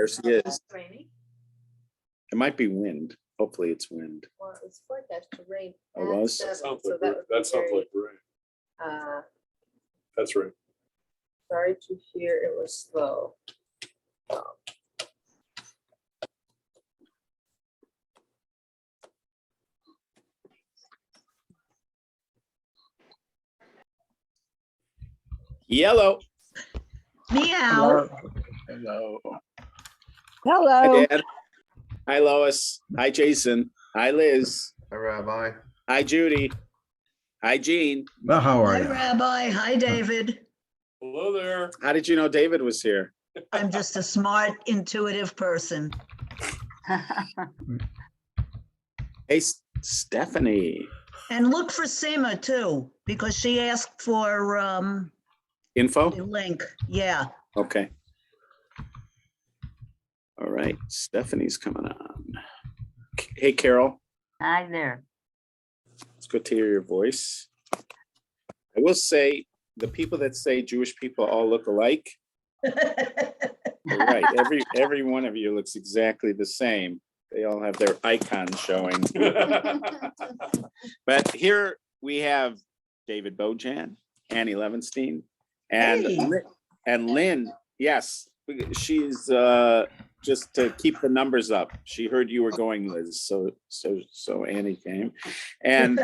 There she is. It's raining. It might be wind. Hopefully it's wind. Well, it's forecast to rain. It was? That Sounds so like that rain. would That be sounds very, like rain. That's right. sorry to hear it was slow. Yellow. Meow. Hello. Hi, Hello. Dad. Hi, Lois. Hi, Jason. Hi, Liz. Hi, Rabbi. Hi, Judy. Hi, Jean. Well, how are Hi, you? Rabbi. Hi, David. Hello there. How did you know David was here? I'm just a smart, intuitive person. Hey, Stephanie. And look for Seema too, because she asked for Info? the link. Yeah. Okay. All right. Stephanie's coming on. Hey, Carol. Hi there. It's good to hear your voice. I will say the people that say Jewish people all look alike, you're right. Every one of you looks exactly the same. They all have their icons showing. But here we have David Bojan, Annie Levenstein, and Hey. and Lynn. Yes, she's just to keep the numbers up. She heard you were going, Liz, so Annie came, and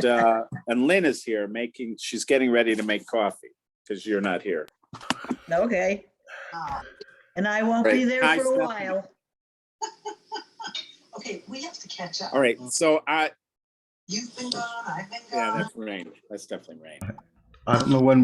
Lynn is here she's getting ready to make coffee because you're not here. Okay. And I won't be Right. there Hi, for a Stephanie. while. Okay, we have to catch up. All right, so You've been gone, I've been yeah, gone. that's rain. That's definitely rain. I don't know when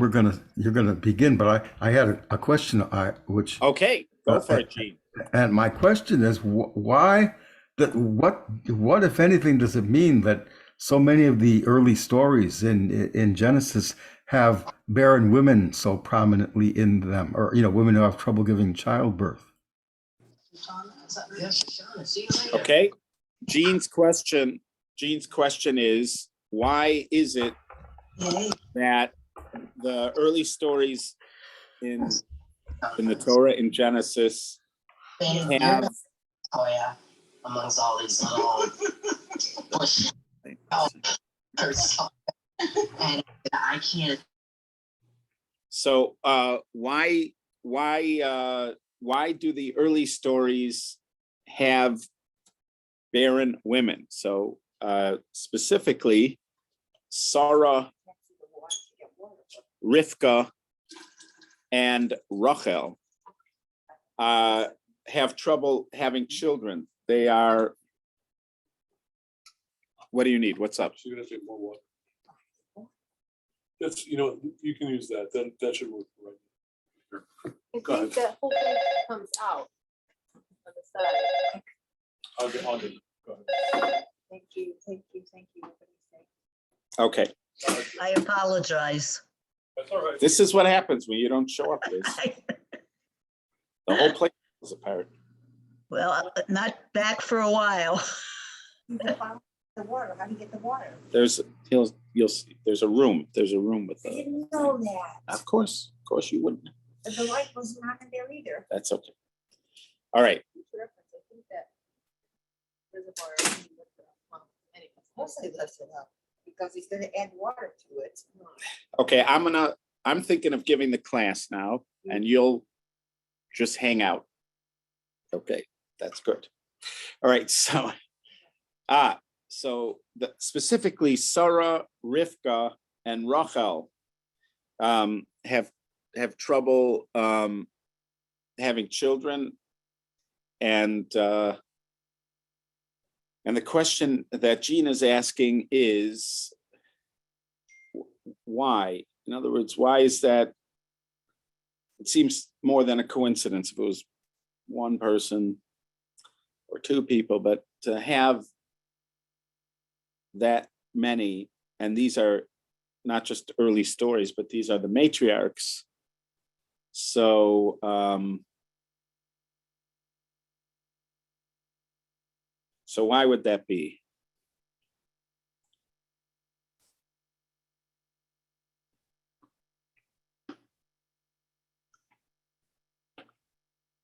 you're gonna begin, but I had a question. Which Okay, go for it, Gene. and my question is why that what if anything does it mean that so many of the early stories in Genesis have barren women so prominently in them, or women who have trouble giving childbirth? Okay, Gene's question is, why is it Yay. that the early stories in the Torah in Genesis have Oh yeah, amongst all these little bush and I can't. so why do the early stories have barren women? So specifically Sarah, Rivka, and Rachel have trouble having children. They are, what do you need? What's up? She's gonna take more water. That's, you can use that. That should work right. I Go think that whole thing comes out on the side. I'll get. Go ahead. Thank you. Okay, I apologize. That's all right. this is what happens when you don't show up, Liz. The whole place is apart. Well, not back for a while. The water, how do you get the water? You'll see, there's a room with I the, didn't know that. of course you wouldn't. The light wasn't on in there either. That's okay. All right, I think that reservoir. Well, anyways. Mostly lifts it up because he's gonna add water to it. okay, I'm thinking of giving the class now and you'll just hang out. Okay, that's good. All right, so specifically Sarah, Rivka, and Rachel have trouble having children, and the question that Gene is asking is why? In other words, why is that? It seems more than a coincidence if it was one person or two people, but to have that many, and these are not just early stories, but these are the matriarchs. So so why would that be?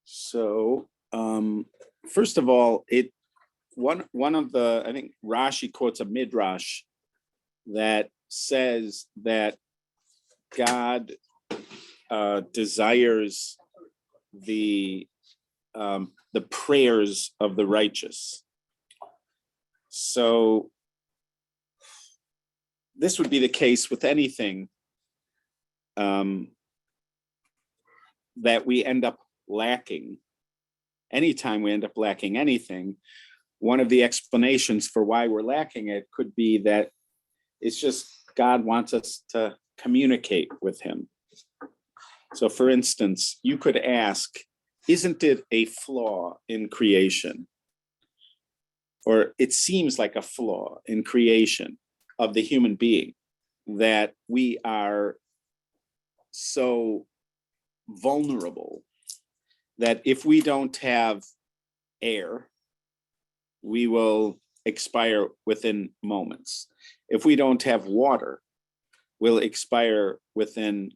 So First of all, one of the, I think Rashi quotes a midrash that says that God desires the prayers of the righteous. So this would be the case with anything that we end up lacking. Anytime we end up lacking anything, one of the explanations for why we're lacking it could be that it's just God wants us to communicate with him. So for instance, you could ask, isn't it a flaw in creation? Or it seems like a flaw in creation of the human being that we are so vulnerable that if we don't have air, we will expire within moments. If we don't have water, we'll expire within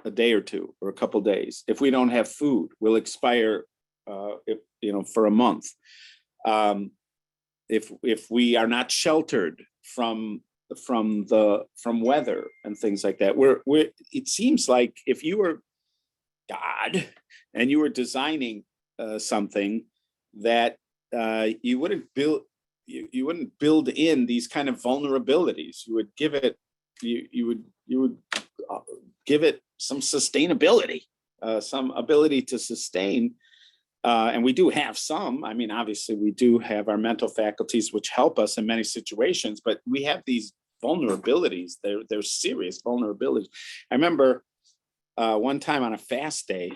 a day or two or a couple days. If we don't have food, we'll expire for a month. If we are not sheltered from weather and things like that, it seems like if you were God and you were designing something that you wouldn't build in these kind of vulnerabilities. You would give it give it some sustainability, some ability to sustain. And we do have some. I mean, obviously, we do have our mental faculties, which help us in many situations, but we have these vulnerabilities. They're serious vulnerabilities. I remember one time on a fast day,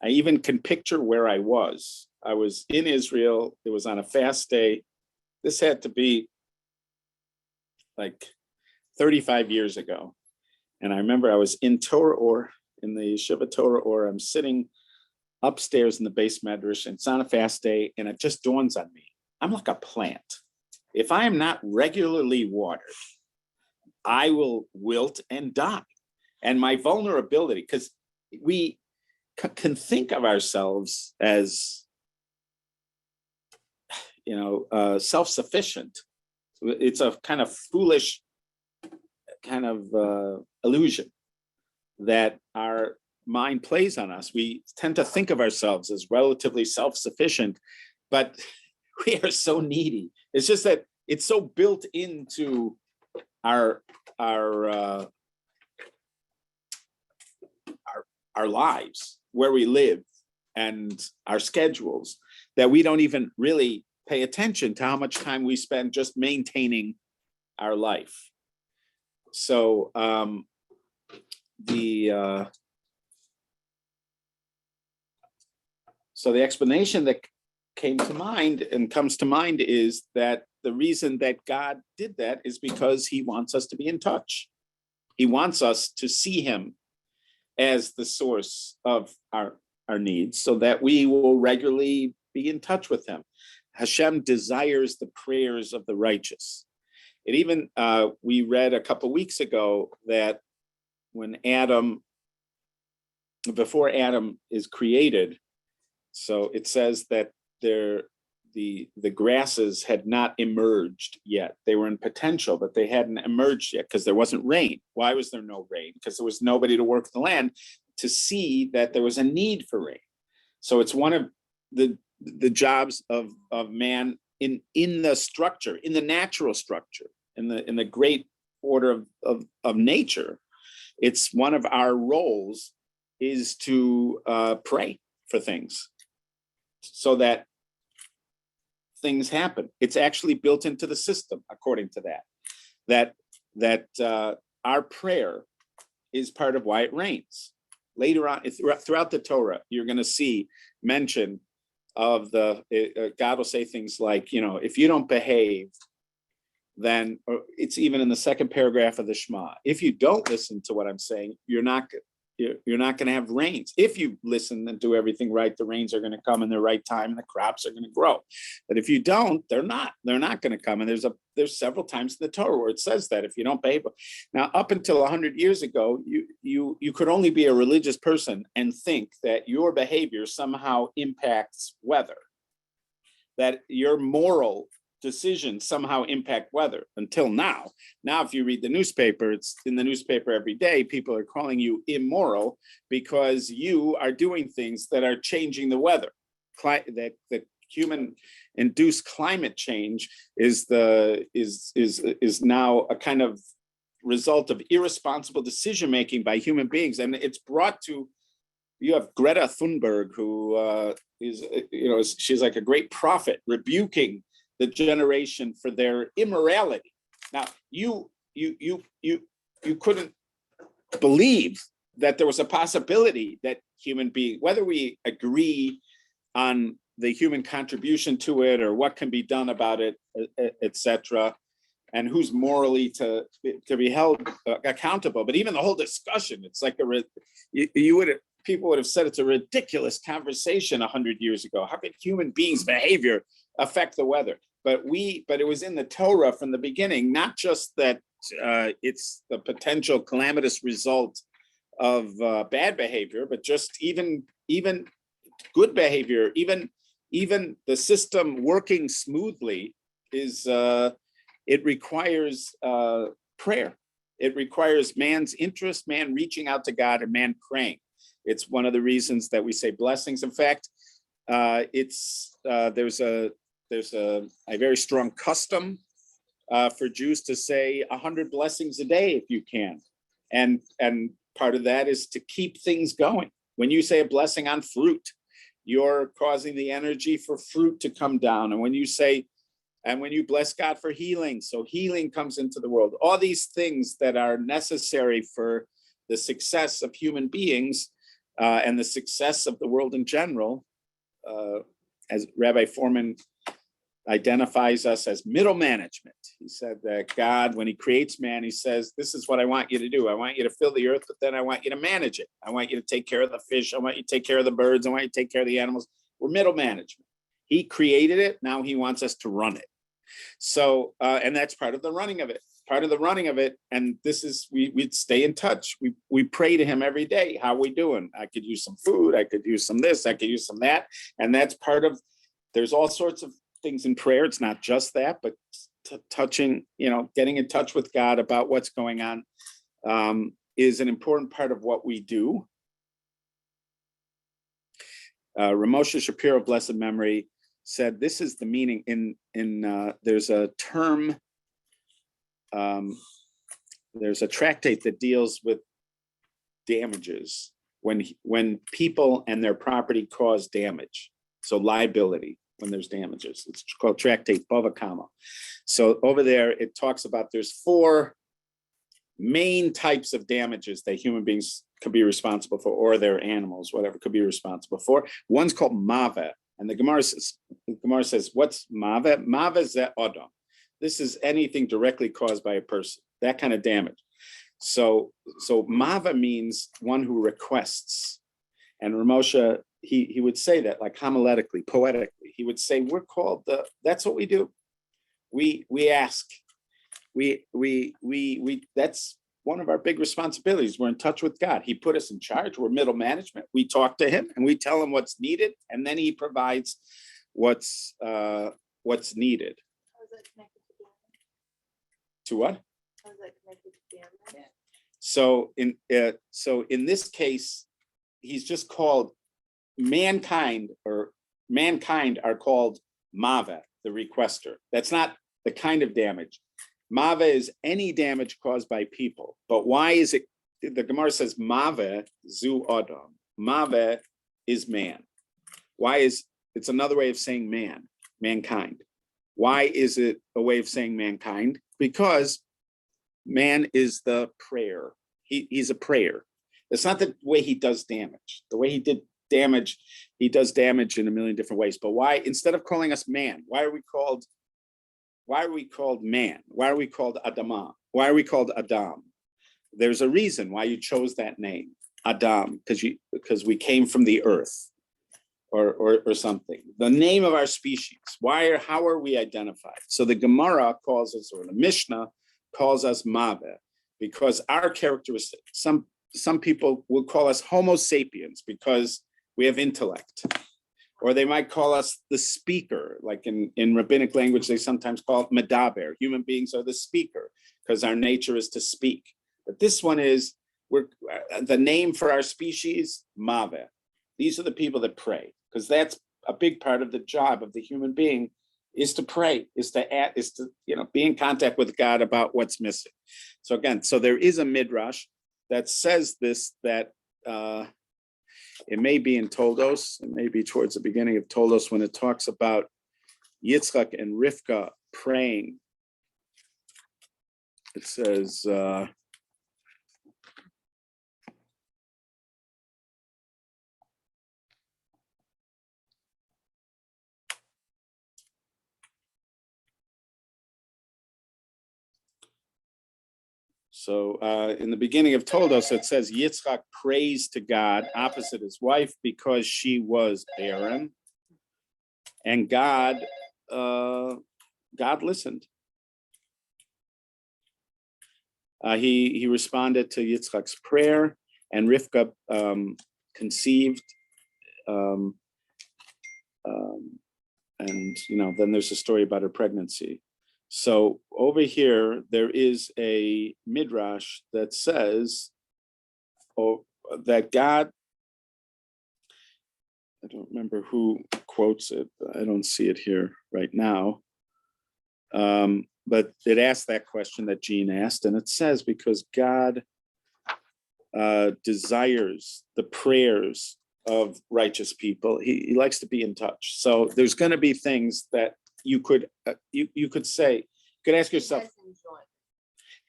I even can picture where I was. I was in Israel. It was on a fast day. This had to be like 35 years ago. And I remember I was in Torah or in the Yeshiva Torah, or I'm sitting upstairs in the base medrash, and it's on a fast day, and it just dawns on me, I'm like a plant. If I am not regularly watered, I will wilt and die. And my vulnerability, because we can think of ourselves as, self-sufficient. It's a kind of foolish kind of illusion that our mind plays on us. We tend to think of ourselves as relatively self-sufficient, but we are so needy. It's just that it's so built into our lives, where we live and our schedules, that we don't even really pay attention to how much time we spend just maintaining our life. So the explanation that came to mind and comes to mind is that the reason that God did that is because he wants us to be in touch. He wants us to see him as the source of our needs, so that we will regularly be in touch with him. Hashem desires the prayers of the righteous. It even, we read a couple weeks ago that when before Adam is created, so it says that the grasses had not emerged yet. They were in potential, but they hadn't emerged yet because there wasn't rain. Why was there no rain? Because there was nobody to work the land to see that there was a need for rain. So it's one of the jobs of man in the structure, in the natural structure, in the great order of nature. It's one of our roles is to pray for things so that things happen. It's actually built into the system, according to that our prayer is part of why it rains. Later on, throughout the Torah, you're going to see mention of God will say things like, if you don't behave, then, or it's even in the second paragraph of the Shema, if you don't listen to what I'm saying, you're not you're not going to have rains. If you listen and do everything right, the rains are going to come in the right time and the crops are going to grow. But if you don't, they're not going to come. And there's several times in the Torah where it says that if you don't behave. Now, up until 100 years ago, you could only be a religious person and think that your behavior somehow impacts weather, that your moral decisions somehow impact weather until now. Now, if you read the newspaper, it's in the newspaper every day, people are calling you immoral because you are doing things that are changing the weather. That the human induced climate change is now a kind of result of irresponsible decision making by human beings. And it's brought to, you have Greta Thunberg, who she's like a great prophet rebuking the generation for their immorality. Now, you couldn't believe that there was a possibility that human being, whether we agree on the human contribution to it or what can be done about it, etc., and who's morally to be held accountable. But even the whole discussion, it's like people would have said it's a ridiculous conversation 100 years ago. How could human beings' behavior affect the weather? But it was in the Torah from the beginning, not just that it's the potential calamitous result of bad behavior, but just even good behavior, even the system working smoothly is it requires prayer. It requires man's interest, man reaching out to God, and man praying. It's one of the reasons that we say blessings. In fact, there's a very strong custom for Jews to say 100 blessings a day if you can, and part of that is to keep things going. When you say a blessing on fruit, you're causing the energy for fruit to come down. And when you bless God for healing, so healing comes into the world. All these things that are necessary for the success of human beings and the success of the world in general, as Rabbi Foreman identifies us as middle management. He said that God, when he creates man, he says, this is what I want you to do. I want you to fill the earth, but then I want you to manage it. I want you to take care of the fish. I want you to take care of the birds. I want you to take care of the animals. We're middle management. He created it. Now he wants us to run it. So, and that's part of the running of it. Part of the running of it, and this is, we'd stay in touch. We pray to him every day. How are we doing? I could use some food. I could use some this. I could use some that. And that's part of, there's all sorts of things in prayer. It's not just that, but touching, getting in touch with God about what's going on is an important part of what we do. Ramosha Shapiro, blessed memory, said this is the meaning in there's a term, there's a tractate that deals with damages when people and their property cause damage. So liability when there's damages. It's called Tractate Bava Kama. So over there, it talks about there's 4 main types of damages that human beings could be responsible for, or their animals, whatever, could be responsible for. One's called Mava. And the Gemara says, what's Mava? Mava is that Adam. This is anything directly caused by a person, that kind of damage. So Mava means one who requests. And Ramosha, he would say that like homiletically, poetically. He would say, we're called that's what we do. We ask. That's one of our big responsibilities. We're in touch with God. He put us in charge. We're middle management. We talk to him and we tell him what's needed, and then he provides what's needed. How is that connected to damage? To what? How is that connected to damage? So in this case, he's just called mankind, or mankind are called Mava, the requester. That's not the kind of damage. Mava is any damage caused by people. But why is it? The Gemara says Mava zu Adam. Mava is man. Why is it's another way of saying man, mankind? Why is it a way of saying mankind? Because man is the prayer. He's a prayer. It's not the way he does damage. The way he did damage, he does damage in a million different ways. But why, instead of calling us man, why are we called man? Why are we called Adama? Why are we called Adam? There's a reason why you chose that name. Adam, because we came from the earth, or something. The name of our species. How are we identified? So the Gemara calls us, or the Mishnah calls us Mave, because our characteristics. Some people will call us Homo sapiens because we have intellect, or they might call us the speaker. Like in rabbinic language, they sometimes call it medaber. Human beings are the speaker because our nature is to speak. But this one is the name for our species, Mave. These are the people that pray, because that's a big part of the job of the human being, is to pray, is to be in contact with God about what's missing. So again, there is a midrash that says this, that it may be in Toldos, it may be towards the beginning of Toldos, when it talks about Yitzchak and Rivka praying. It says, so in the beginning of Toldos, it says Yitzchak prays to God opposite his wife because she was barren, and God listened. He responded to Yitzchak's prayer, and Rivka conceived, and then there's a story about her pregnancy. So over here, there is a midrash that says that God, I don't remember who quotes it, I don't see it here right now, but it asked that question that Jean asked, and it says, because God desires the prayers of righteous people, he likes to be in touch. So there's going to be things that you could say, you could ask yourself,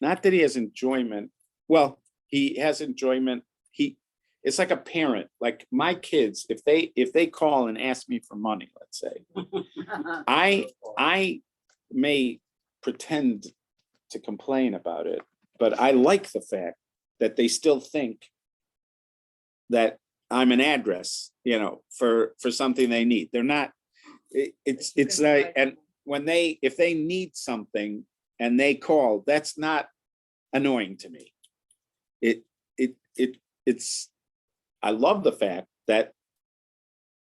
not that he has enjoyment. Well, he has enjoyment. It's like a parent, like my kids, if they call and ask me for money, let's say, I may pretend to complain about it, but I like the fact that they still think that I'm an address, for something they need. They're not. It's like, and if they need something and they call, that's not annoying to me. It's I love the fact that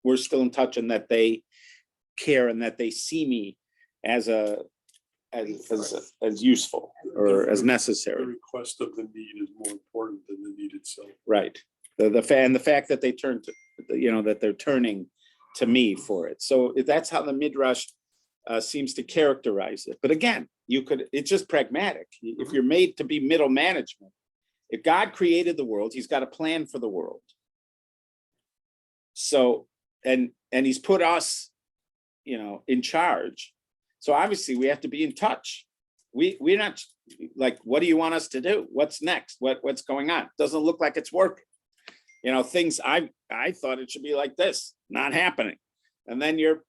we're still in touch and that they care and that they see me as useful or as The necessary. request of the need is more important than the need itself. Right. The fact that they turn to, that they're turning to me for it. So that's how the midrash seems to characterize it. But again, it's just pragmatic. If you're made to be middle management, if God created the world, he's got a plan for the world. So, and he's put us, in charge. So obviously we have to be in touch. We're not like, what do you want us to do? What's next? What's going on? Doesn't look like it's working. Things I thought it should be like this, not happening. And then you're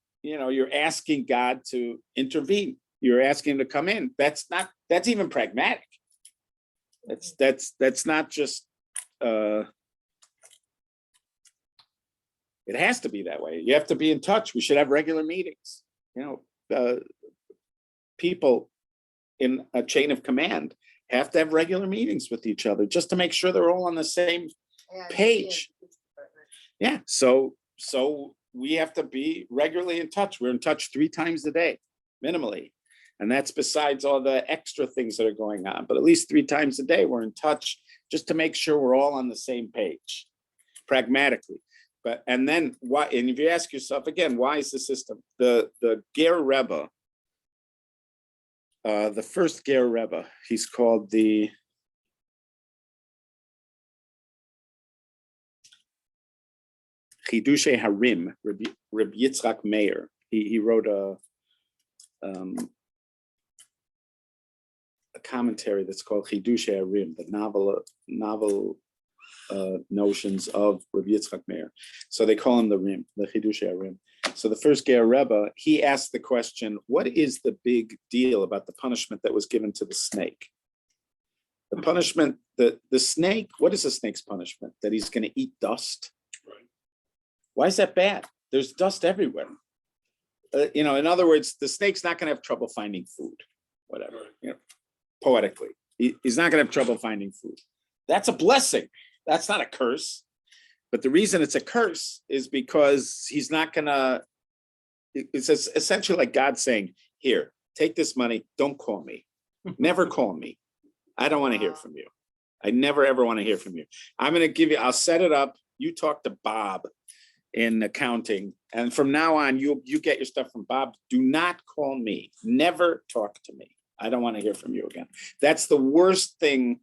asking God to intervene. You're asking him to come in. That's even pragmatic. That's not just, it has to be that way. You have to be in touch. We should have regular meetings. People in a chain of command have to have regular meetings with each other just to make sure they're all on the same page. Yeah. So we have to be regularly in touch. We're in touch 3 times a day, minimally. And that's besides all the extra things that are going on. But at least 3 times a day, we're in touch just to make sure we're all on the same page, pragmatically. And then why? And if you ask yourself again, why is the system? The Ger Rebbe, the first Ger Rebbe, he's called the Chidushe Harim, Reb Yitzchak Meir. He wrote a commentary that's called Chidushe Harim, the novel notions of Reb Yitzchak Meir. So they call him the Rim, the Chidushe Harim. So the first Ger Rebbe, he asked the question, what is the big deal about the punishment that was given to the snake? The punishment the snake, what is the snake's punishment? That he's going to eat dust? Right. Why is that bad? There's dust everywhere. In other words, the snake's not going to have trouble finding food, whatever, poetically. He's not going to have trouble finding food. That's a blessing. That's not a curse. But the reason it's a curse is because he's not going to, it's essentially like God saying, here, take this money. Don't call me. Never call me. I don't want to hear from you. I never, ever want to hear from you. I'm going to give you, I'll set it up. You talk to Bob in accounting. And from now on, you get your stuff from Bob. Do not call me. Never talk to me. I don't want to hear from you again. That's the worst thing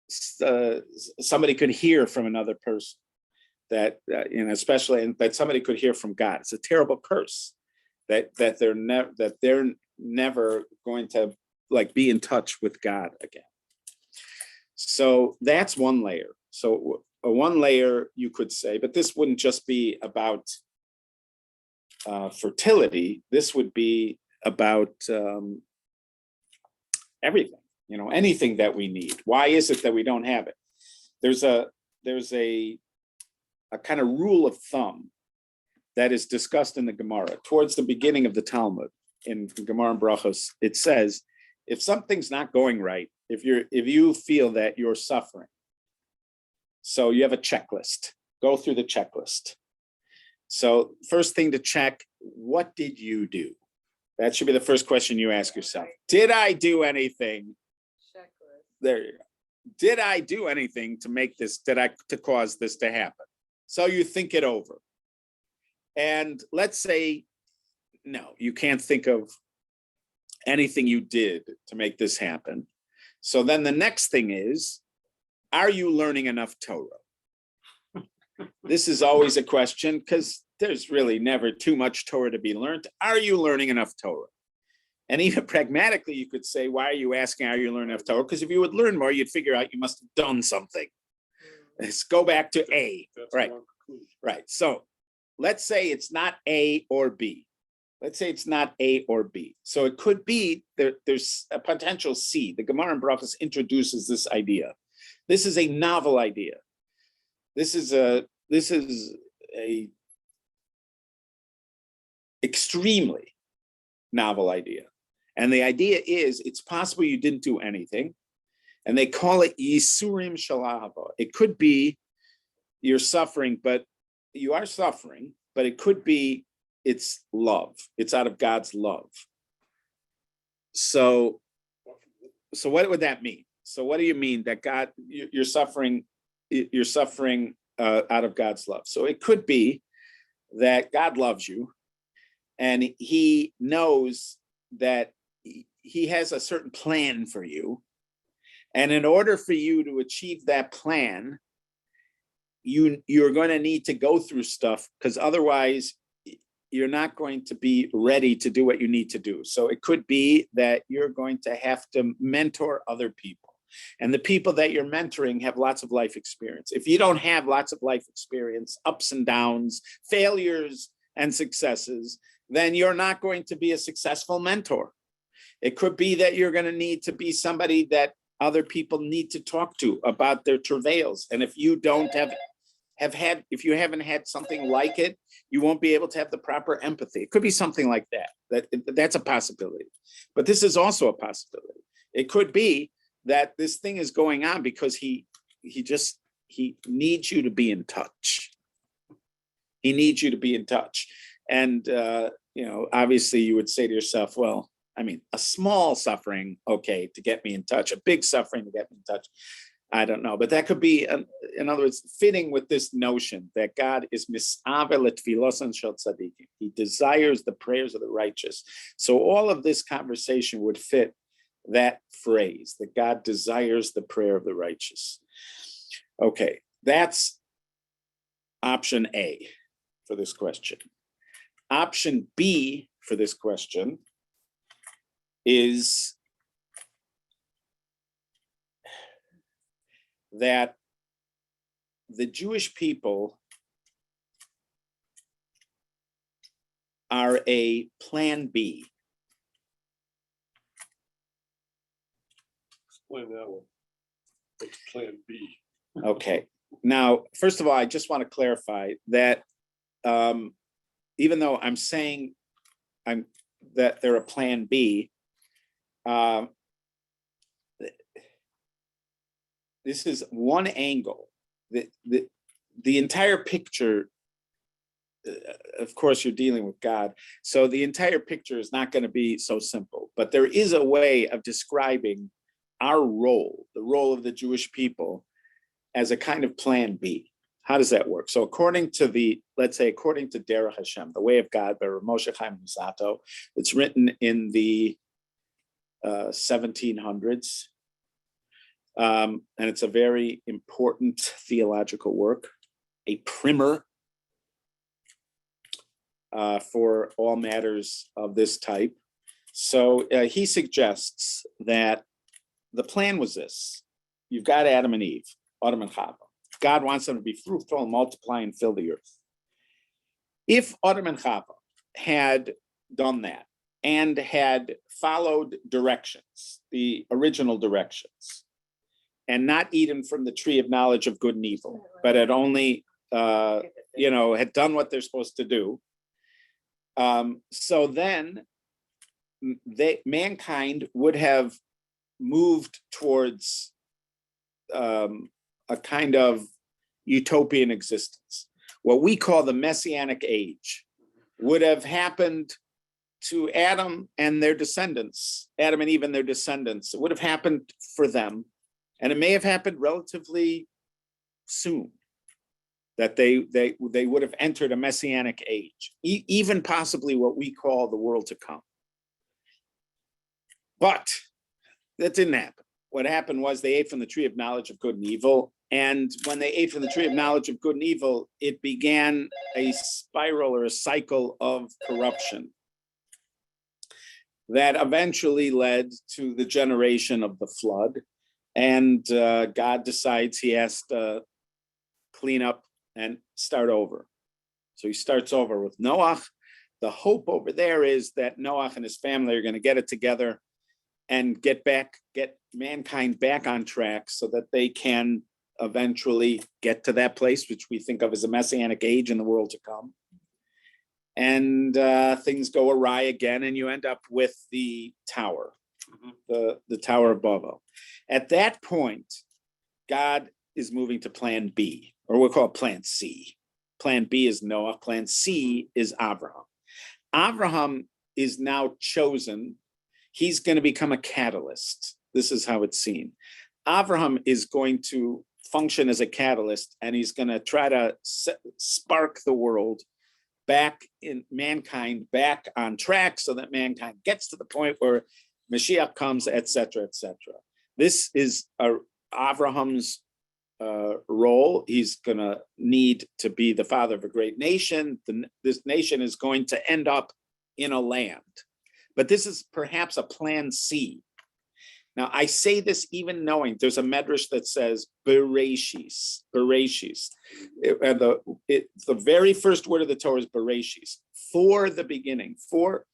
somebody could hear from another person. That especially that somebody could hear from God. It's a terrible curse that they're never going to like be in touch with God again. So that's one layer. So one layer you could say, but this wouldn't just be about fertility. This would be about everything. Anything that we need. Why is it that we don't have it? There's a kind of rule of thumb that is discussed in the Gemara towards the beginning of the Talmud in Gemara and Brachos. It says, if something's not going right, if you feel that you're suffering, so you have a checklist, go through the checklist. So first thing to check, what did you do? That should be the first question you ask yourself. Did I do anything? Checklist. There you go. Did I do anything to make this, to cause this to happen? So you think it over. And let's say, no, you can't think of anything you did to make this happen. So then the next thing is, are you learning enough Torah? This is always a question because there's really never too much Torah to be learned. Are you learning enough Torah? And even pragmatically, you could say, why are you asking, are you learning enough Torah? Because if you would learn more, you'd figure out you must have done something. Let's go back to A. That's Right. one conclusion. Right. So let's say it's not A or B. Let's say it's not A or B. So it could be there's a potential C. The Gemara in Brachos introduces this idea. This is a novel idea. This is a extremely novel idea. And the idea is it's possible you didn't do anything. And they call it Yisurim Shalahava. It could be you're suffering, but you are suffering, but it could be it's love. It's out of God's love. So what would that mean? So what do you mean that God, you're suffering out of God's love? So it could be that God loves you and he knows that he has a certain plan for you. And in order for you to achieve that plan, you're going to need to go through stuff because otherwise you're not going to be ready to do what you need to do. So it could be that you're going to have to mentor other people. And the people that you're mentoring have lots of life experience. If you don't have lots of life experience, ups and downs, failures and successes, then you're not going to be a successful mentor. It could be that you're going to need to be somebody that other people need to talk to about their travails. And if you don't if you haven't had something like it, you won't be able to have the proper empathy. It could be something like that. That's a possibility. But this is also a possibility. It could be that this thing is going on because he needs you to be in touch. He needs you to be in touch. And obviously you would say to yourself, well, I mean, a small suffering, okay, to get me in touch, a big suffering to get me in touch. I don't know, but that could be, in other words, fitting with this notion that God is misavel tfilosan shel tzadikim. He desires the prayers of the righteous. So all of this conversation would fit that phrase, that God desires the prayer of the righteous. Okay, that's option A for this question. Option B for this question is that the Jewish people are a plan B. Explain that one. What's Plan B? Okay. Now, first of all, I just want to clarify that even though I'm saying that they're a Plan B, this is one angle. The entire picture, of course, you're dealing with God, so the entire picture is not going to be so simple. But there is a way of describing our role, the role of the Jewish people, as a kind of Plan B. How does that work? So according to let's say, according to Derech Hashem, the way of God by Rav Moshe Chaim Luzzatto, it's written in the 1700s. And it's a very important theological work, a primer for all matters of this type. So he suggests that the plan was this. You've got Adam and Eve, Adam and Chava. God wants them to be fruitful and multiply and fill the earth. If Adam and Chava had done that and had followed directions, the original directions, and not eaten from the tree of knowledge of good and evil, but had only, had done what they're supposed to do. So then mankind would have moved towards a kind of utopian existence. What we call the Messianic age would have happened to Adam and their descendants, Adam and Eve and their descendants. It would have happened for them. And it may have happened relatively soon, that they would have entered a Messianic age, even possibly what we call the world to come. But that didn't happen. What happened was they ate from the tree of knowledge of good and evil. And when they ate from the tree of knowledge of good and evil, it began a spiral or a cycle of corruption that eventually led to the generation of the flood. And God decides he has to clean up and start over. So he starts over with Noach. The hope over there is that Noach and his family are going to get it together and get mankind back on track so that they can eventually get to that place, which we think of as a Messianic age in the world to come. And things go awry again, and you end up with the tower, the Tower of Babel. At that point, God is moving to Plan B, or we'll call it Plan C. Plan B is Noah. Plan C is Abraham. Abraham is now chosen. He's going to become a catalyst. This is how it's seen. Abraham is going to function as a catalyst, and he's going to try to spark the world back in mankind, back on track, so that mankind gets to the point where Mashiach comes, etc., etc. This is Abraham's role. He's going to need to be the father of a great nation. This nation is going to end up in a land. But this is perhaps a Plan C. Now, I say this even knowing there's a medrash that says Bereshis. The very first word of the Torah is Bereshis, for the beginning, four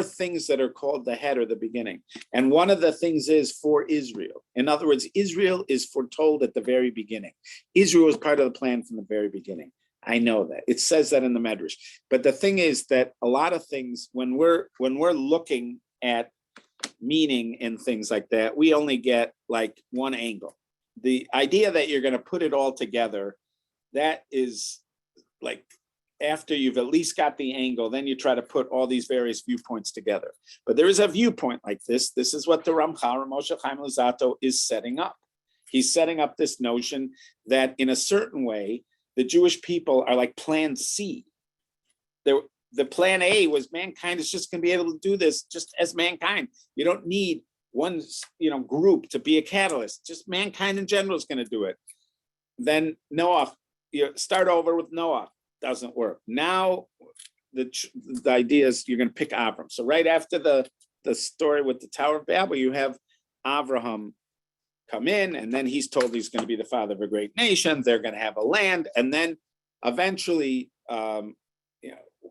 things that are called the head or the beginning. And one of the things is for Israel. In other words, Israel is foretold at the very beginning. Israel was part of the plan from the very beginning. I know that. It says that in the medrash. But the thing is that a lot of things, when we're looking at meaning and things like that, we only get like one angle. The idea that you're going to put it all together, that is like, after you've at least got the angle, then you try to put all these various viewpoints together. But there is a viewpoint like this. This is what the Ramchal, Rav Moshe Chaim Luzzatto, is setting up. He's setting up this notion that in a certain way, the Jewish people are like Plan C. The Plan A was mankind is just going to be able to do this just as mankind. You don't need one group to be a catalyst. Just mankind in general is going to do it. Then Noah, you start over with Noah. Doesn't work. Now the idea is you're going to pick Avram. So right after the story with the Tower of Babel, you have Avraham come in, and then he's told he's going to be the father of a great nation. They're going to have a land, and then eventually,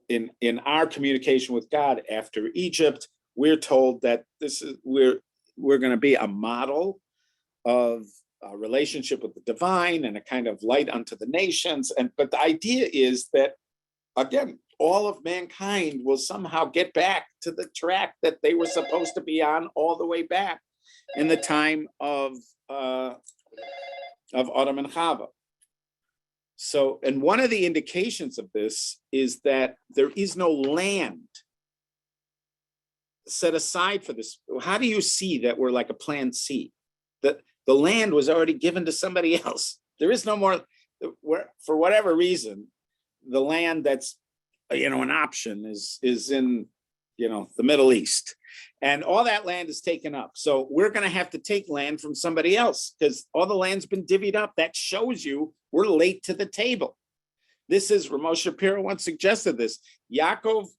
in our communication with God after Egypt, we're told that we're going to be a model of relationship with the divine and a kind of light unto the nations. But the idea is that, again, all of mankind will somehow get back to the track that they were supposed to be on all the way back in the time of Adam and Chava. So, and one of the indications of this is that there is no land set aside for this. How do you see that we're like a plan C? That the land was already given to somebody else. There is no more, for whatever reason, the land that's, an option is in, the Middle East. And all that land is taken up. So we're going to have to take land from somebody else because all the land's been divvied up. That shows you we're late to the table. This is, Ramon Shapiro once suggested this. Yaakov,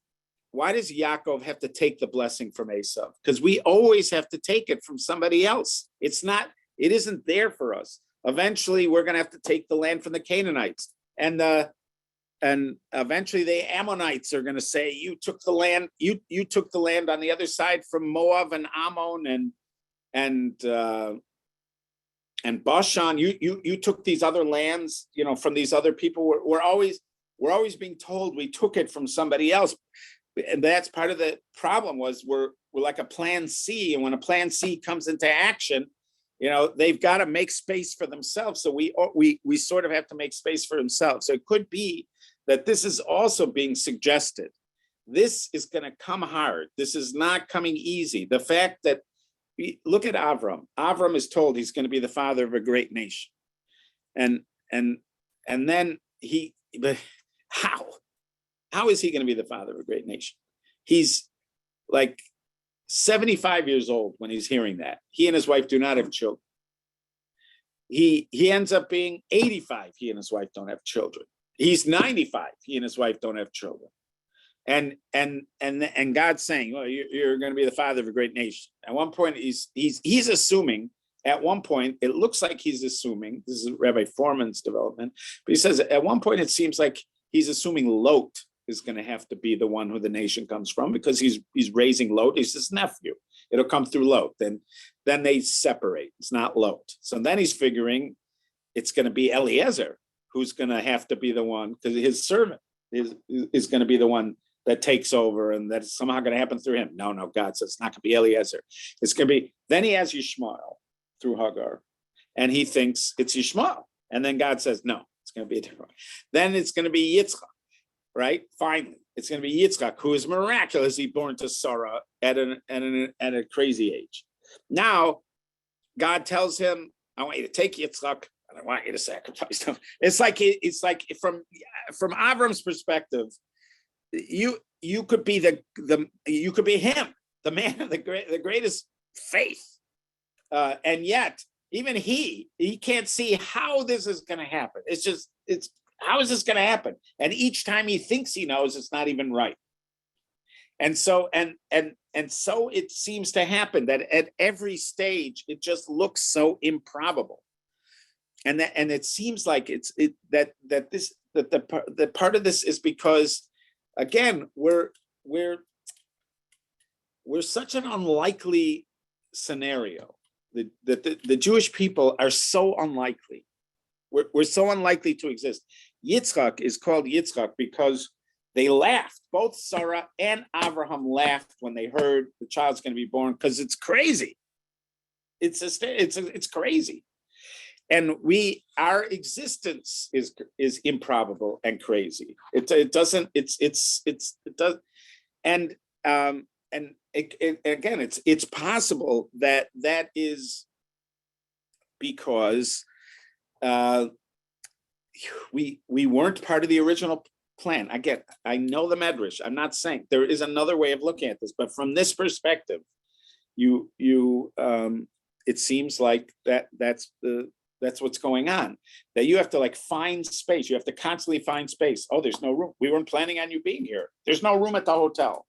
why does Yaakov have to take the blessing from Esav? Because we always have to take it from somebody else. It isn't there for us. Eventually, we're going to have to take the land from the Canaanites. And eventually the Ammonites are going to say, you took the land, you took the land on the other side from Moab and Ammon and Bashan. You took these other lands, from these other people. We're always being told we took it from somebody else. And that's part of the problem was we're like a plan C. And when a plan C comes into action, they've got to make space for themselves. So we sort of have to make space for themselves. So it could be that this is also being suggested. This is going to come hard. This is not coming easy. The fact that, look at Avram. Avram is told he's going to be the father of a great nation. And then but how is he going to be the father of a great nation? He's like 75 years old when he's hearing that. He and his wife do not have children. He ends up being 85. He and his wife don't have children. He's 95. He and his wife don't have children. And God's saying, well, you're going to be the father of a great nation. At one point, he's assuming, at one point, it looks like he's assuming, this is Rabbi Foreman's development, but he says at one point, it seems like he's assuming Lot is going to have to be the one who the nation comes from because he's raising Lot. He's his nephew. It'll come through Lot. Then they separate. It's not Lot. So then he's figuring it's going to be Eliezer who's going to have to be the one, because his servant is going to be the one that takes over, and that's somehow going to happen through him. No, God says it's not going to be Eliezer. It's going to be, then he has Yishmael through Hagar, and he thinks it's Yishmael. And then God says, no, it's going to be a different one. Then it's going to be Yitzchak, right? Finally, it's going to be Yitzchak, who is miraculously born to Sarah at a crazy age. Now, God tells him, I want you to take Yitzchak, I want you to sacrifice him. It's like from Avram's perspective, you could be you could be him, the man of the greatest faith, and yet even he can't see how this is going to happen. It's how is this going to happen? And each time he thinks he knows, it's not even right. And so so it seems to happen that at every stage it just looks so improbable. And it seems like the part of this is because, again, we're such an unlikely scenario. The Jewish people are so unlikely. We're so unlikely to exist. Yitzchak is called Yitzchak because they laughed. Both Sarah and Abraham laughed when they heard the child's going to be born because it's crazy. It's crazy. And our existence is improbable and crazy. It does, and again, it's possible that is because we weren't part of the original plan. I know the Medrash. I'm not saying there is another way of looking at this, but from this perspective, it seems like that's what's going on, that you have to find space. You have to constantly find space. Oh, there's no room. We weren't planning on you being here. There's no room at the hotel.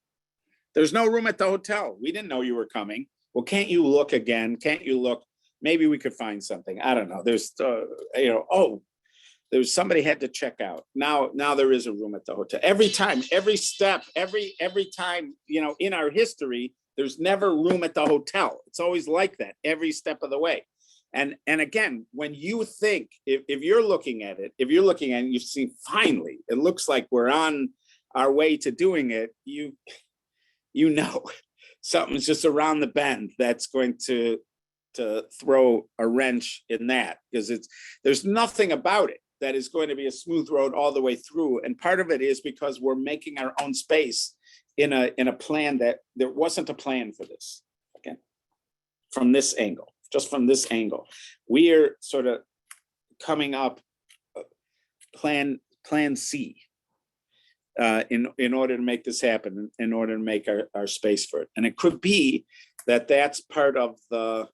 There's no room at the hotel. We didn't know you were coming. Well, can't you look again? Can't you look? Maybe we could find something. I don't know. There's, there's somebody had to check out. Now there is a room at the hotel. Every time, every step, every time, in our history, there's never room at the hotel. It's always like that every step of the way. And again, when you think, if you're looking at it, and you've seen, finally, it looks like we're on our way to doing it, you know something's just around the bend that's going to throw a wrench in that, because there's nothing about it that is going to be a smooth road all the way through. And part of it is because we're making our own space in a plan that there wasn't a plan for this. Again, from this angle, just from this angle, we are sort of coming up plan C in order to make this happen, in order to make our space for it. And it could be that that's part of the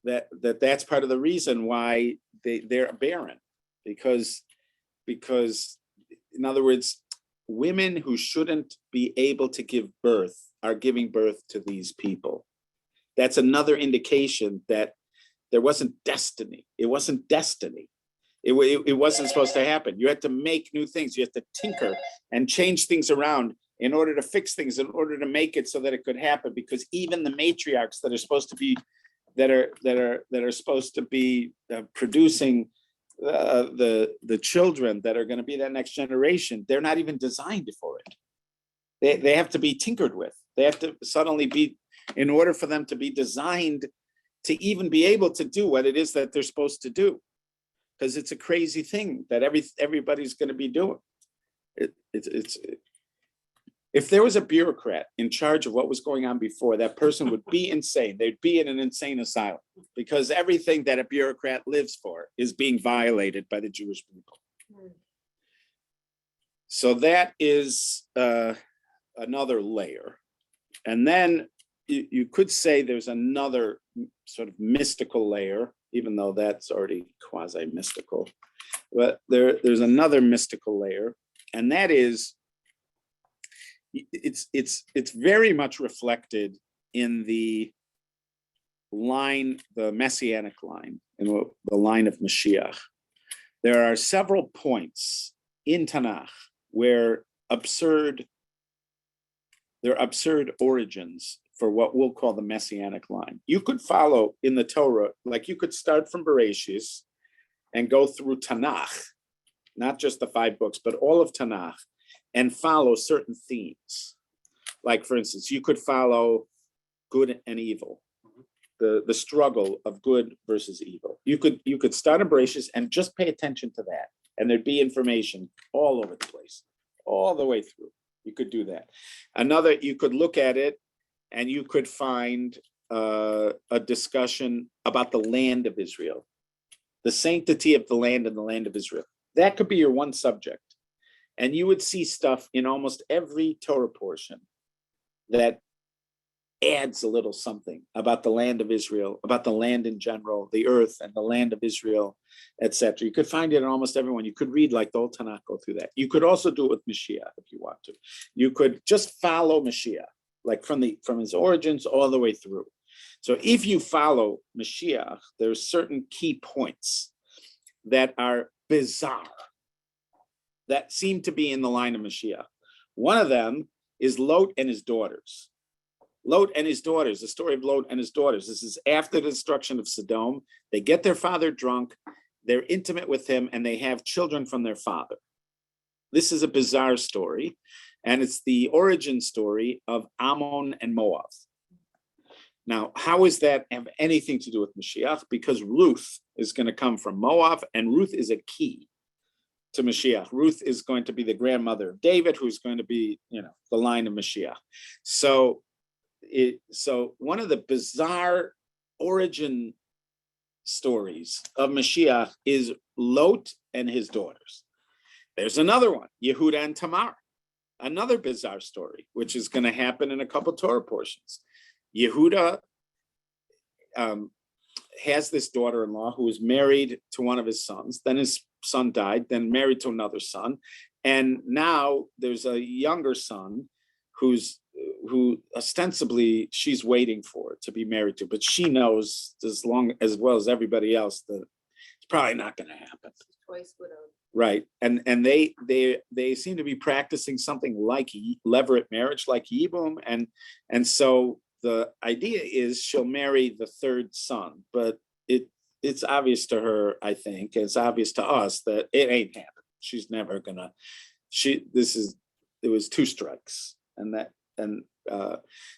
that's part of the reason why they're barren, because in other words, women who shouldn't be able to give birth are giving birth to these people. That's another indication that there wasn't destiny. It wasn't destiny. It wasn't supposed to happen. You had to make new things. You had to tinker and change things around in order to fix things, in order to make it so that it could happen. Because even the matriarchs that are supposed to be producing the children that are going to be that next generation, they're not even designed for it. They have to be tinkered with. They have to suddenly be, in order for them to be designed to even be able to do what it is that they're supposed to do. Because it's a crazy thing that everybody's going to be doing. If there was a bureaucrat in charge of what was going on before, that person would be insane. They'd be in an insane asylum, because everything that a bureaucrat lives for is being violated by the Jewish people. So that is another layer. And then you could say there's another sort of mystical layer, even though that's already quasi-mystical. But there's another mystical layer, and that is, it's very much reflected in the line, the messianic line, in the line of Mashiach. There are several points in Tanakh where there are absurd origins for what we'll call the messianic line. You could follow in the Torah, like you could start from Bereshis and go through Tanakh, not just the 5 books, but all of Tanakh, and follow certain themes. Like, for instance, you could follow good and evil, the struggle of good versus evil. You could start in Bereshis and just pay attention to that, and there'd be information all over the place, all the way through. You could do that. Another, you could look at it and you could find a discussion about the land of Israel, the sanctity of the land and the land of Israel. That could be your one subject. And you would see stuff in almost every Torah portion that adds a little something about the land of Israel, about the land in general, the earth and the land of Israel, etc. You could find it in almost everyone. You could read like the whole Tanakh, go through that. You could also do it with Mashiach if you want to. You could just follow Mashiach, like from his origins all the way through. So if you follow Mashiach, there's certain key points that are bizarre, that seem to be in the line of Mashiach. One of them is Lot and his daughters. Lot and his daughters, the story of Lot and his daughters. This is after the destruction of Sodom. They get their father drunk, they're intimate with him, and they have children from their father. This is a bizarre story, and it's the origin story of Ammon and Moab. Now, how does that have anything to do with Mashiach? Because Ruth is going to come from Moab, and Ruth is a key to Mashiach. Ruth is going to be the grandmother of David, who's going to be, the line of Mashiach. So one of the bizarre origin stories of Mashiach is Lot and his daughters. There's another one, Yehuda and Tamar, another bizarre story, which is going to happen in a couple Torah portions. Yehuda has this daughter-in-law who is married to one of his sons. Then his son died, then married to another son. And now there's a younger son who ostensibly she's waiting for to be married to, but she knows as well as everybody else that it's probably not going to happen. Twice widowed. Right. And they seem to be practicing something like levirate marriage, like Yibum. And so the idea is she'll marry the third son, but it's obvious to her, I think, it's obvious to us that it ain't happening. She's never gonna, it was two strikes.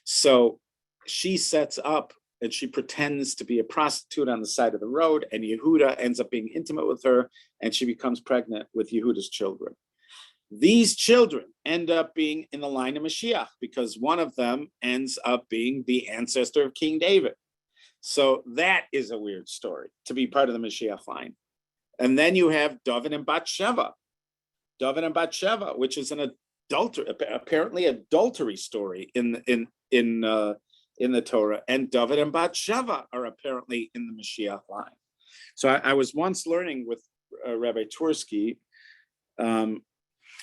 So she sets up and she pretends to be a prostitute on the side of the road, and Yehuda ends up being intimate with her, and she becomes pregnant with Yehuda's children. These children end up being in the line of Mashiach because one of them ends up being the ancestor of King David. So that is a weird story to be part of the Mashiach line. And then you have David and Bathsheba, which is an apparently adultery story in the Torah, and David and Bathsheba are apparently in the Mashiach line. So I was once learning with Rabbi Twersky.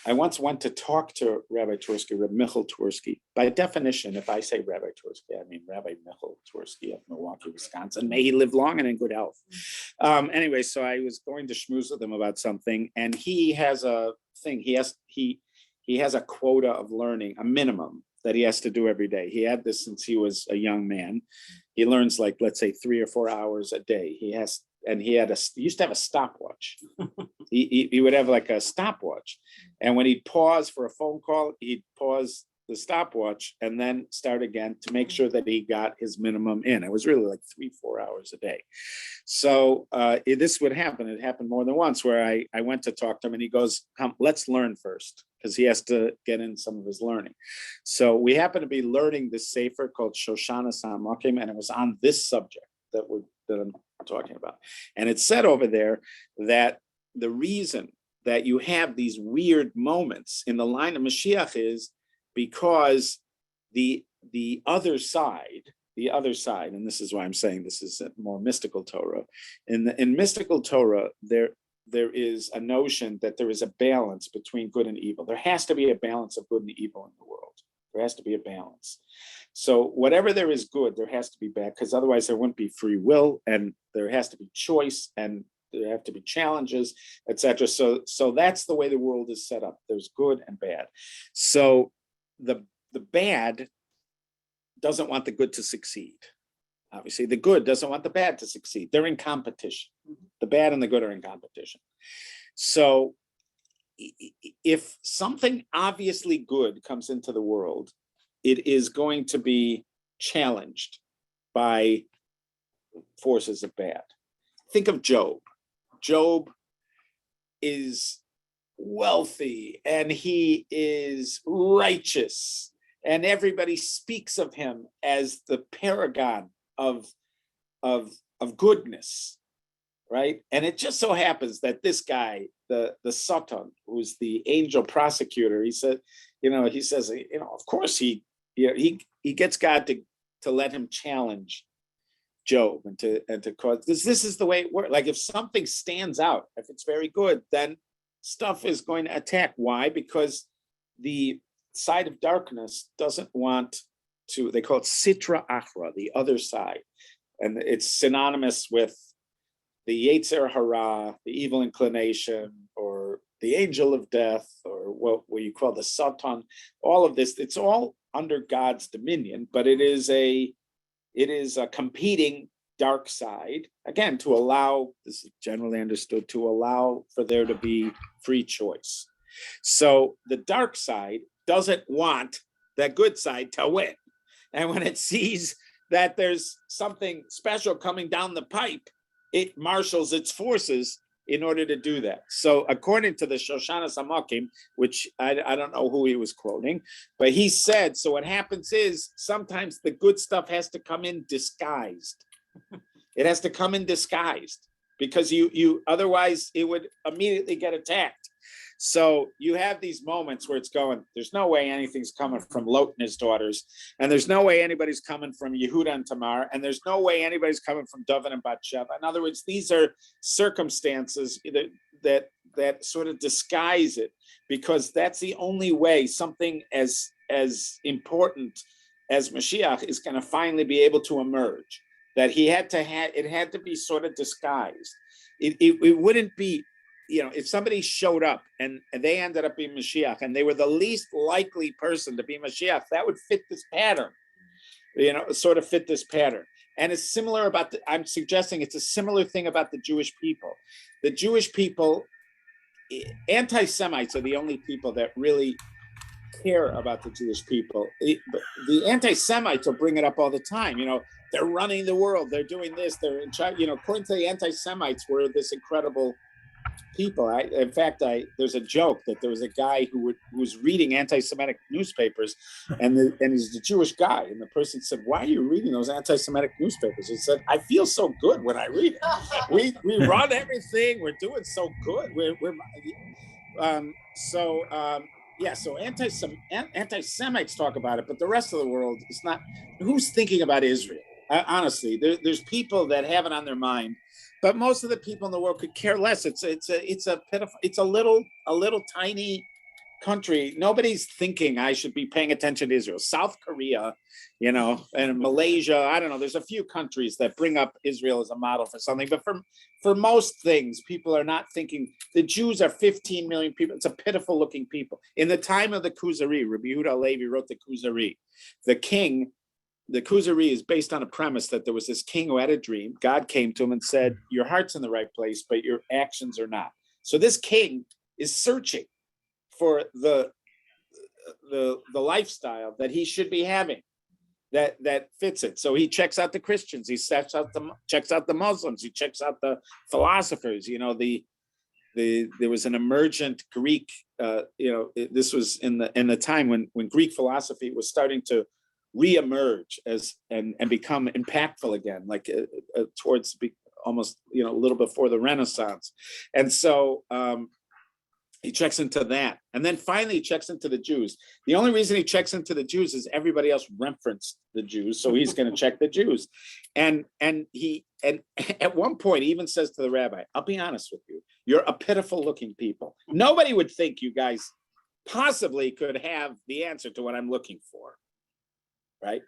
I once went to talk to Rabbi Twersky, Rabbi Michal Twersky. By definition, if I say Rabbi Twersky, I mean Rabbi Michal Twersky of Milwaukee, Wisconsin. May he live long and in good health. Anyway, so I was going to schmooze with him about something, and he has a thing. He has a quota of learning, a minimum that he has to do every day. He had this since he was a young man. He learns, like, let's say 3 or 4 hours a day. He used to have a stopwatch. he would have like a stopwatch, and when he'd pause for a phone call, he'd pause the stopwatch and then start again to make sure that he got his minimum in. It was really like 3-4 hours a day. So this would happen. It happened more than once where I went to talk to him, and he goes, let's learn first, because he has to get in some of his learning. So we happen to be learning this sefer called Shoshana Samakim, and it was on this subject that I'm talking about. And it said over there that the reason that you have these weird moments in the line of Mashiach is because the other side, and this is why I'm saying this is a more mystical Torah. In mystical Torah, there is a notion that there is a balance between good and evil. There has to be a balance of good and evil in the world. There has to be a balance. So whatever there is good, there has to be bad, because otherwise there wouldn't be free will, and there has to be choice, and there have to be challenges, etc. So that's the way the world is set up. There's good and bad. So the bad doesn't want the good to succeed. Obviously, the good doesn't want the bad to succeed. They're in competition. The bad and the good are in competition. So if something obviously good comes into the world, it is going to be challenged by forces of bad. Think of Job. Job is wealthy and he is righteous, and everybody speaks of him as the paragon of goodness, right? And it just so happens that this guy, the Satan, who's the angel prosecutor, he says, of course he gets God to let him challenge Job and to cause this is the way it works. Like if something stands out, if it's very good, then stuff is going to attack. Why? Because the side of darkness doesn't want to, they call it Sitra Achra, the other side. And it's synonymous with the Yetzer Hara, the evil inclination, or the angel of death, or what you call the Satan. All of this, it's all under God's dominion, but it is a competing dark side, again, to allow, this is generally understood, to allow for there to be free choice. So the dark side doesn't want that good side to win. And when it sees that there's something special coming down the pipe, it marshals its forces in order to do that. So according to the Shoshana Samakim, which I don't know who he was quoting, but he said, so what happens is sometimes the good stuff has to come in disguised. It has to come in disguised because you otherwise it would immediately get attacked. So you have these moments where it's going, there's no way anything's coming from Lot and his daughters, and there's no way anybody's coming from Yehuda and Tamar, and there's no way anybody's coming from David and Bathsheba. In other words, these are circumstances that sort of disguise it, because that's the only way something as important as Mashiach is going to finally be able to emerge. That it had to be sort of disguised. It wouldn't be, if somebody showed up and they ended up being Mashiach and they were the least likely person to be Mashiach, that would fit this pattern. sort of fit this pattern. And it's similar about I'm suggesting it's a similar thing about the Jewish people. The Jewish people, anti-Semites are the only people that really care about the Jewish people. But the anti-Semites will bring it up all the time. They're running the world. They're doing this. They're in charge. According to the anti-Semites, we're this incredible people. In fact, there's a joke that there was a guy who was reading anti-Semitic newspapers, and he's the Jewish guy, and the person said, "Why are you reading those anti-Semitic newspapers?" He said, "I feel so good when I read it. We run everything. We're doing so good. So anti-Semites talk about it, but the rest of the world is not. Who's thinking about Israel? Honestly, there's people that have it on their mind. But most of the people in the world could care less. It's a pitiful. It's a little tiny country. Nobody's thinking I should be paying attention to Israel. South Korea, and Malaysia. I don't know. There's a few countries that bring up Israel as a model for something. But for most things, people are not thinking. The Jews are 15 million people. It's a pitiful looking people. In the time of the Kuzari, Rabbi Yehuda Halevi wrote the Kuzari. The Kuzari is based on a premise that there was this king who had a dream. God came to him and said, your heart's in the right place, but your actions are not. So this king is searching for the lifestyle that he should be having that fits it. So he checks out the Christians, he checks out the Muslims, he checks out the philosophers. There was an emergent Greek, this was in the time when Greek philosophy was starting to reemerge and become impactful again, like towards almost a little before the Renaissance. And so he checks into that, and then finally he checks into the Jews. The only reason he checks into the Jews is everybody else referenced the Jews, so he's going to check the Jews. And at one point he even says to the rabbi, I'll be honest with you, you're a pitiful looking people. Nobody would think you guys possibly could have the answer to what I'm looking for. Right.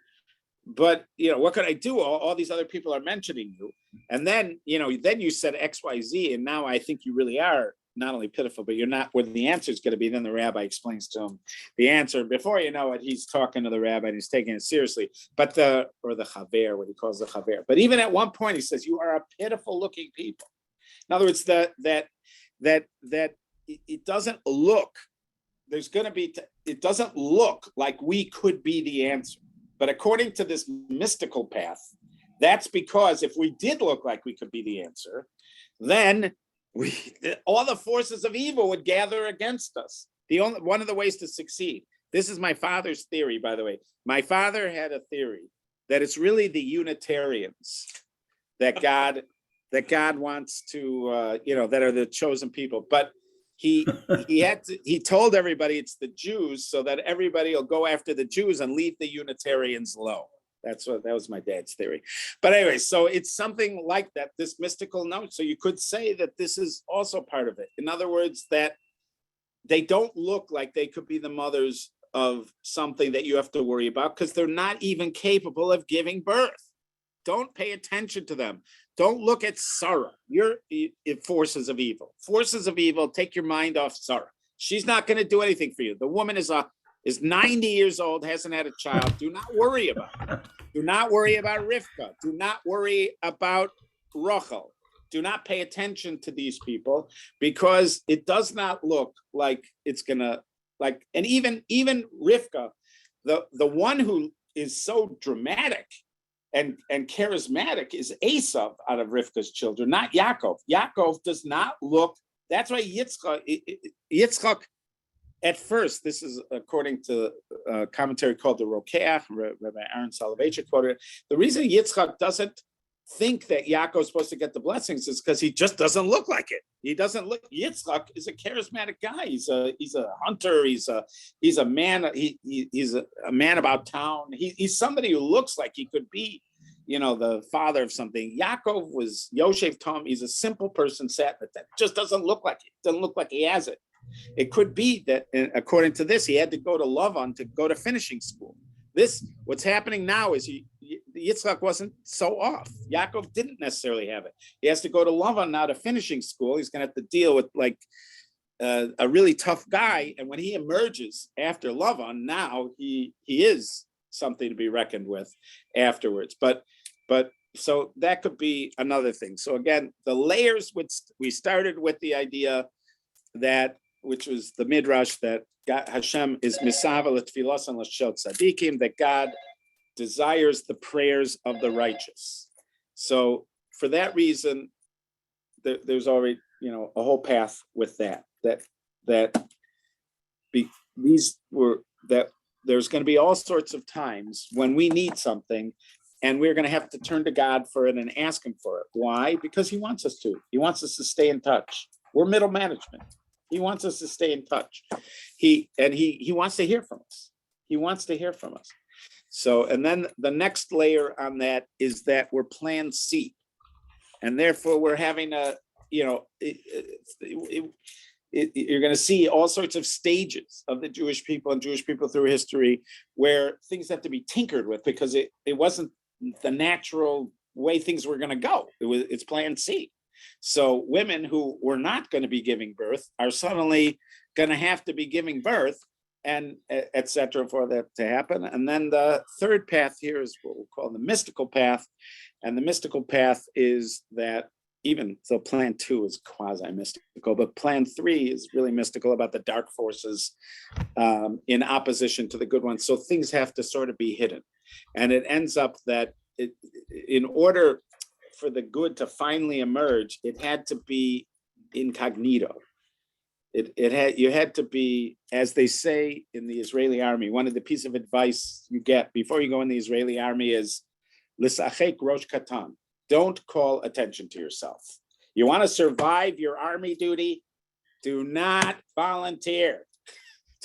But, what could I do? All these other people are mentioning you. And then, then you said XYZ. And now I think you really are not only pitiful, but you're not where the answer is going to be. Then the rabbi explains to him the answer. Before you know it, he's talking to the rabbi and he's taking it seriously. But the chaver, what he calls the chaver. But even at one point, he says, you are a pitiful looking people. In other words, that it doesn't look, it doesn't look like we could be the answer. But according to this mystical path, that's because if we did look like we could be the answer, then all the forces of evil would gather against us. One of the ways to succeed. This is my father's theory, by the way. My father had a theory that it's really the Unitarians that God wants to, that are the chosen people. But he told everybody it's the Jews so that everybody will go after the Jews and leave the Unitarians low. That was my dad's theory. But anyway, so it's something like that, this mystical note. So you could say that this is also part of it. In other words, that they don't look like they could be the mothers of something that you have to worry about because they're not even capable of giving birth. Don't pay attention to them. Don't look at Sarah. You're forces of evil. Forces of evil, take your mind off Sarah. She's not going to do anything for you. The woman is 90 years old, hasn't had a child. Do not worry about it. Do not worry about Rivka. Do not worry about Rachel. Do not pay attention to these people because it does not look like it's going to, and even Rivka, the one who is so dramatic and charismatic is Esav out of Rivka's children, not Yaakov. Yaakov does not look, that's why Yitzchak at first, this is according to a commentary called the Rokeach, Rabbi Aaron Soloveitchik quoted, the reason Yitzchak doesn't think that Yaakov is supposed to get the blessings is because he just doesn't look like it. He doesn't look, Yitzchak is a charismatic guy. He's a hunter. He's a man. He's a man about town. He's somebody who looks like he could be, the father of something. Yaakov was Yoshev Tom. He's a simple person, sat with that. Just doesn't look like it. Doesn't look like he has it. It could be that, according to this, he had to go to Lavan to go to finishing school. What's happening now is Yitzchak wasn't so off. Yaakov didn't necessarily have it. He has to go to Lavan now to finishing school. He's going to have to deal with a really tough guy. And when he emerges after Lavan, now he is something to be reckoned with afterwards. But so that could be another thing. So again, the layers we started with the idea that, which was the midrash, that God, Hashem is misavel tfilos and l'shel tzadikim, that God desires the prayers of the righteous. So for that reason, there's already, a whole path with that there's going to be all sorts of times when we need something and we're going to have to turn to God for it and ask him for it. Why? Because he wants us to. He wants us to stay in touch. We're middle management. He wants us to stay in touch. He wants to hear from us. He wants to hear from us. So, and then the next layer on that is that we're plan C. And therefore we're having you're going to see all sorts of stages of the Jewish people and Jewish people through history where things have to be tinkered with because it wasn't the natural way things were going to go. It's plan C. So women who were not going to be giving birth are suddenly going to have to be giving birth, and et cetera, for that to happen. And then the third path here is what we'll call the mystical path. And the mystical path is that, even so plan 2 is quasi-mystical, but plan 3 is really mystical about the dark forces in opposition to the good ones. So things have to sort of be hidden. And it ends up that in order for the good to finally emerge, it had to be incognito. You had to be, as they say in the Israeli army, one of the pieces of advice you get before you go in the Israeli army is, L'sachek rosh katan. Don't call attention to yourself. You want to survive your army duty? Do not volunteer.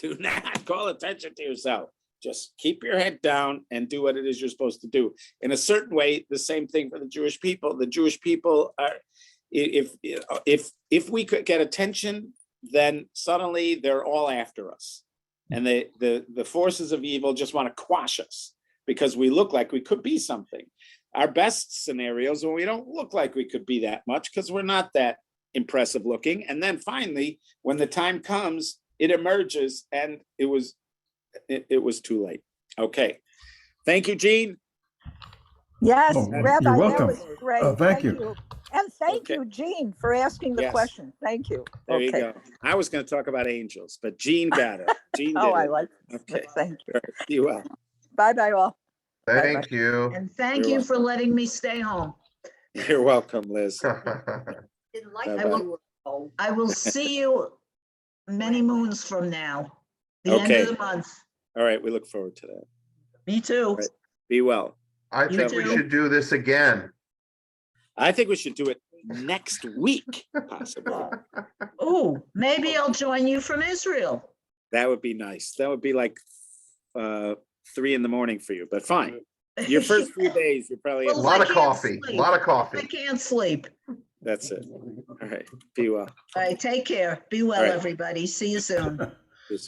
Do not call attention to yourself. Just keep your head down and do what it is you're supposed to do. In a certain way, the same thing for the Jewish people. The Jewish people are, if we could get attention, then suddenly they're all after us. And the forces of evil just want to quash us because we look like we could be something. Our best scenarios when we don't look like we could be that much because we're not that impressive looking. And then finally, when the time comes, it emerges, and it was too late. Okay. Thank you, Gene. Yes, Oh, Rabbi, you're that welcome. was great. Thank you. And thank Okay. you, Jean, for asking the Yes. question. Thank you. There you Okay. go. I was going to talk about angels, but Gene got it. Gene did Oh, I it. like it. Okay. Thank you. All right. Be well. Bye-bye all. Thank you. And thank You're you for letting me stay home. You're welcome, Liz. Didn't like Bye-bye. that you were home. I will see you many moons from now, the end Okay. of the month. All right. We look forward to that. Me too. Right. Be well. I You think we too. should do this again. I think we should do it next week, possibly. Oh, maybe I'll join you from Israel. That would be nice. That would be like 3 a.m. for you, but fine. Your first few days, you're probably, A Well, lot I of can't coffee, a sleep. lot of I coffee. can't sleep. that's it. All right. Be well. All right, take care. Be well, All right. everybody. See you soon. Peace.